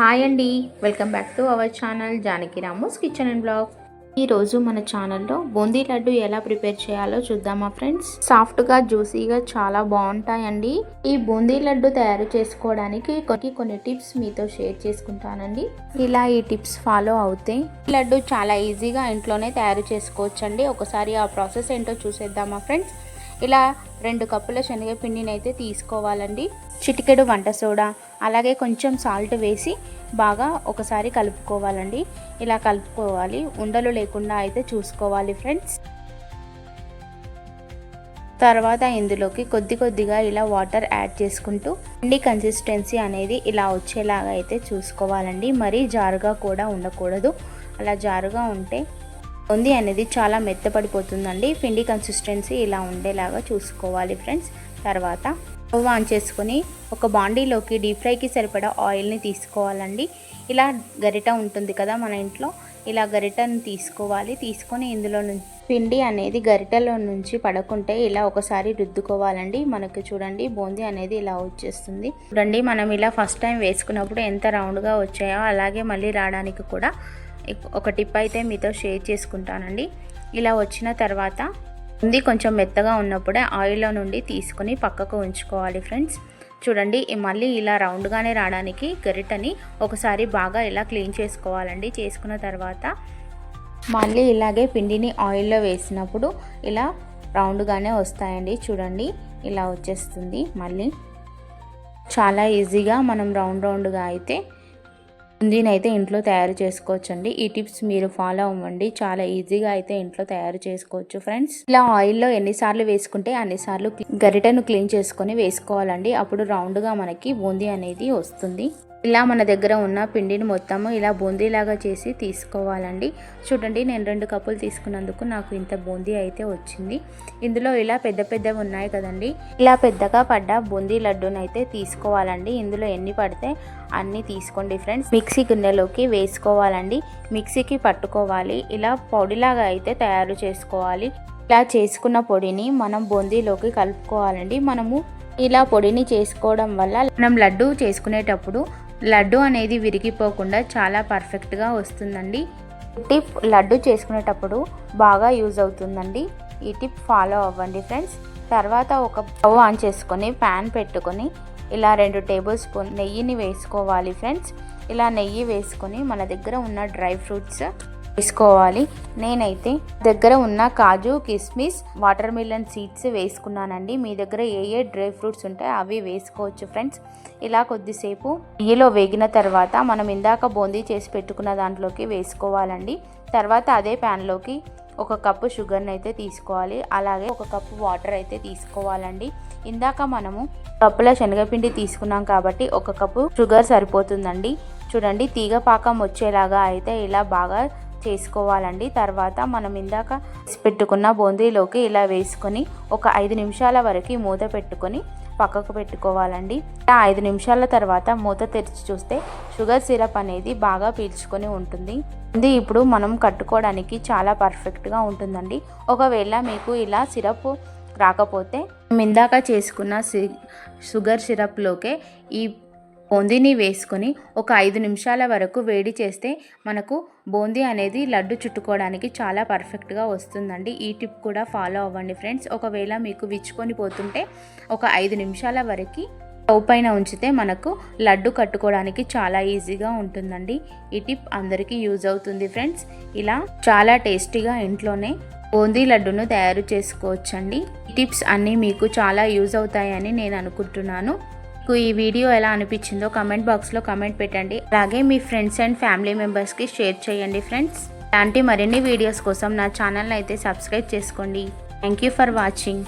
Hi అండి, welcome back to our channel Janaki Ramos kitchen and blog. ఈరోజు మన ఛానల్లో బూందీ లడ్డు ఎలా ప్రిపేర్ చేయాలో చూద్దామా ఫ్రెండ్స్. సాఫ్ట్గా జ్యూసీగా చాలా బాగుంటాయండి. ఈ బూందీ లడ్డు తయారు చేసుకోవడానికి కొన్ని టిప్స్ మీతో షేర్ చేసుకుంటానండి. ఇలా ఈ టిప్స్ ఫాలో అవుతే లడ్డు చాలా ఈజీగా ఇంట్లోనే తయారు చేసుకోవచ్చండి. ఒకసారి ఆ ప్రాసెస్ ఏంటో చూసేద్దామా ఫ్రెండ్స్. ఇలా 2 కప్పుల శనగపిండిని అయితే తీసుకోవాలండి. చిటికెడు వంట సోడా అలాగే కొంచెం సాల్ట్ వేసి బాగా ఒకసారి కలుపుకోవాలండి. ఇలా కలుపుకోవాలి, ఉండలు లేకుండా అయితే చూసుకోవాలి ఫ్రెండ్స్. తర్వాత ఇందులోకి కొద్దిగా ఇలా వాటర్ యాడ్ చేసుకుంటూ పిండి కన్సిస్టెన్సీ అనేది ఇలా వచ్చేలాగా అయితే చూసుకోవాలండి. మరీ జారుగా కూడా ఉండకూడదు. అలా జారుగా ఉంటే బూందీ అనేది చాలా మెత్తపడిపోతుందండి. పిండి కన్సిస్టెన్సీ ఇలా ఉండేలాగా చూసుకోవాలి ఫ్రెండ్స్. తర్వాత స్టవ్ ఆన్ చేసుకొని ఒక బాండీలోకి డీప్ ఫ్రైకి సరిపడా ఆయిల్ని తీసుకోవాలండి. ఇలా గరిట ఉంటుంది కదా మన ఇంట్లో, ఇలా గరిటను తీసుకోవాలి. తీసుకొని ఇందులో నుంచి పిండి అనేది గరిటలో నుంచి పడకుంటే ఇలా ఒకసారి రుద్దుకోవాలండి. మనకు చూడండి బూందీ అనేది ఇలా వచ్చేస్తుంది. చూడండి మనం ఇలా ఫస్ట్ టైం వేసుకున్నప్పుడు ఎంత రౌండ్గా వచ్చాయో అలాగే మళ్ళీ రావడానికి కూడా ఒక టిప్ అయితే మీతో షేర్ చేసుకుంటానండి. ఇలా వచ్చిన తర్వాత బూందీ కొంచెం మెత్తగా ఉన్నప్పుడే ఆయిల్లో నుండి తీసుకుని పక్కకు ఉంచుకోవాలి ఫ్రెండ్స్. చూడండి మళ్ళీ ఇలా రౌండ్గానే రావడానికి గరిటని ఒకసారి బాగా ఇలా క్లీన్ చేసుకోవాలండి. చేసుకున్న తర్వాత మళ్ళీ ఇలాగే పిండిని ఆయిల్లో వేసినప్పుడు ఇలా రౌండ్గానే వస్తాయండి. చూడండి ఇలా వచ్చేస్తుంది. మళ్ళీ చాలా ఈజీగా మనం రౌండ్గా అయితే బూందీని అయితే ఇంట్లో తయారు చేసుకోవచ్చండి. ఈ టిప్స్ మీరు ఫాలో అవ్వండి, చాలా ఈజీగా అయితే ఇంట్లో తయారు చేసుకోవచ్చు ఫ్రెండ్స్. ఇలా ఆయిల్లో ఎన్నిసార్లు వేసుకుంటే అన్నిసార్లు గరిటెను క్లీన్ చేసుకొని వేసుకోవాలండి. అప్పుడు రౌండ్గా మనకి బూందీ అనేది వస్తుంది. ఇలా మన దగ్గర ఉన్న పిండిని మొత్తము ఇలా బూందీలాగా చేసి తీసుకోవాలండి. చూడండి నేను 2 కప్పులు తీసుకున్నందుకు నాకు ఇంత బూందీ అయితే వచ్చింది. ఇందులో ఇలా పెద్దవి ఉన్నాయి కదండి, ఇలా పెద్దగా పడ్డ బూందీ లడ్డూని అయితే తీసుకోవాలండి. ఇందులో ఎన్ని పడితే అన్నీ తీసుకోండి ఫ్రెండ్స్. మిక్సీ గిన్నెలోకి వేసుకోవాలండి, మిక్సీకి పట్టుకోవాలి. ఇలా పొడిలాగా అయితే తయారు చేసుకోవాలి. ఇలా చేసుకున్న పొడిని మనం బూందీలోకి కలుపుకోవాలండి. మనము ఇలా పొడిని చేసుకోవడం వల్ల మనం లడ్డు చేసుకునేటప్పుడు లడ్డు అనేది విరిగిపోకుండా చాలా పర్ఫెక్ట్గా వస్తుందండి. టిప్ లడ్డు చేసుకునేటప్పుడు బాగా యూజ్ అవుతుందండి. ఈ టిప్ ఫాలో అవ్వండి ఫ్రెండ్స్. తర్వాత ఒక స్టవ్ ఆన్ చేసుకొని ప్యాన్ పెట్టుకొని ఇలా 2 టేబుల్ స్పూన్ నెయ్యిని వేసుకోవాలి ఫ్రెండ్స్. ఇలా నెయ్యి వేసుకొని మన దగ్గర ఉన్న డ్రై ఫ్రూట్స్ వేసుకోవాలి. నేనైతే దగ్గర ఉన్న కాజు, కిస్మిస్, వాటర్ మిలన్ సీడ్స్ వేసుకున్నానండి. మీ దగ్గర ఏ డ్రై ఫ్రూట్స్ ఉంటాయో అవి వేసుకోవచ్చు ఫ్రెండ్స్. ఇలా కొద్దిసేపు నెయ్యిలో వేగిన తర్వాత మనం ఇందాక బూందీ చేసి పెట్టుకున్న దాంట్లోకి వేసుకోవాలండి. తర్వాత అదే ప్యాన్లోకి 1 కప్పు షుగర్ని అయితే తీసుకోవాలి. అలాగే 1 కప్పు వాటర్ అయితే తీసుకోవాలండి. ఇందాక మనము కప్పుల శనగపిండి తీసుకున్నాం కాబట్టి 1 కప్పు షుగర్ సరిపోతుందండి. చూడండి తీగ పాకం వచ్చేలాగా అయితే ఇలా బాగా చేసుకోవాలండి. తర్వాత మనం ఇందాక పెట్టుకున్న బూందీలోకి ఇలా వేసుకొని ఒక 5 నిమిషాల వరకు మూత పెట్టుకొని పక్కకు పెట్టుకోవాలండి. 5 నిమిషాల తర్వాత మూత తెరిచి చూస్తే షుగర్ సిరప్ అనేది బాగా పీల్చుకొని ఉంటుంది. ఇది ఇప్పుడు మనం కట్టుకోవడానికి చాలా పర్ఫెక్ట్గా ఉంటుందండి. ఒకవేళ మీకు ఇలా సిరప్ రాకపోతే ఇందాక చేసుకున్న షుగర్ సిరప్లోకే ఈ బూందీని వేసుకొని ఒక 5 నిమిషాల వరకు వేడి చేస్తే మనకు బూందీ అనేది లడ్డు చుట్టుకోవడానికి చాలా పర్ఫెక్ట్గా వస్తుందండి. ఈ టిప్ కూడా ఫాలో అవ్వండి ఫ్రెండ్స్. ఒకవేళ మీకు విచ్చుకొని పోతుంటే ఒక 5 నిమిషాల వరకు స్టవ్ పైన ఉంచితే మనకు లడ్డు కట్టుకోవడానికి చాలా ఈజీగా ఉంటుందండి. ఈ టిప్ అందరికీ యూజ్ అవుతుంది ఫ్రెండ్స్. ఇలా చాలా టేస్టీగా ఇంట్లోనే బూందీ లడ్డును తయారు చేసుకోవచ్చండి. ఈ టిప్స్ అన్నీ మీకు చాలా యూజ్ అవుతాయని నేను అనుకుంటున్నాను. ఈ వీడియో ఎలా అనిపించిందో కమెంట్ బాక్స్లో కమెంట్ పెట్టండి. అలాగే మీ ఫ్రెండ్స్ అండ్ ఫ్యామిలీ మెంబర్స్కి షేర్ చేయండి ఫ్రెండ్స్. ఇలాంటి మరిన్ని వీడియోస్ కోసం నా ఛానల్ని అయితే సబ్స్క్రైబ్ చేసుకోండి. Thank you for watching.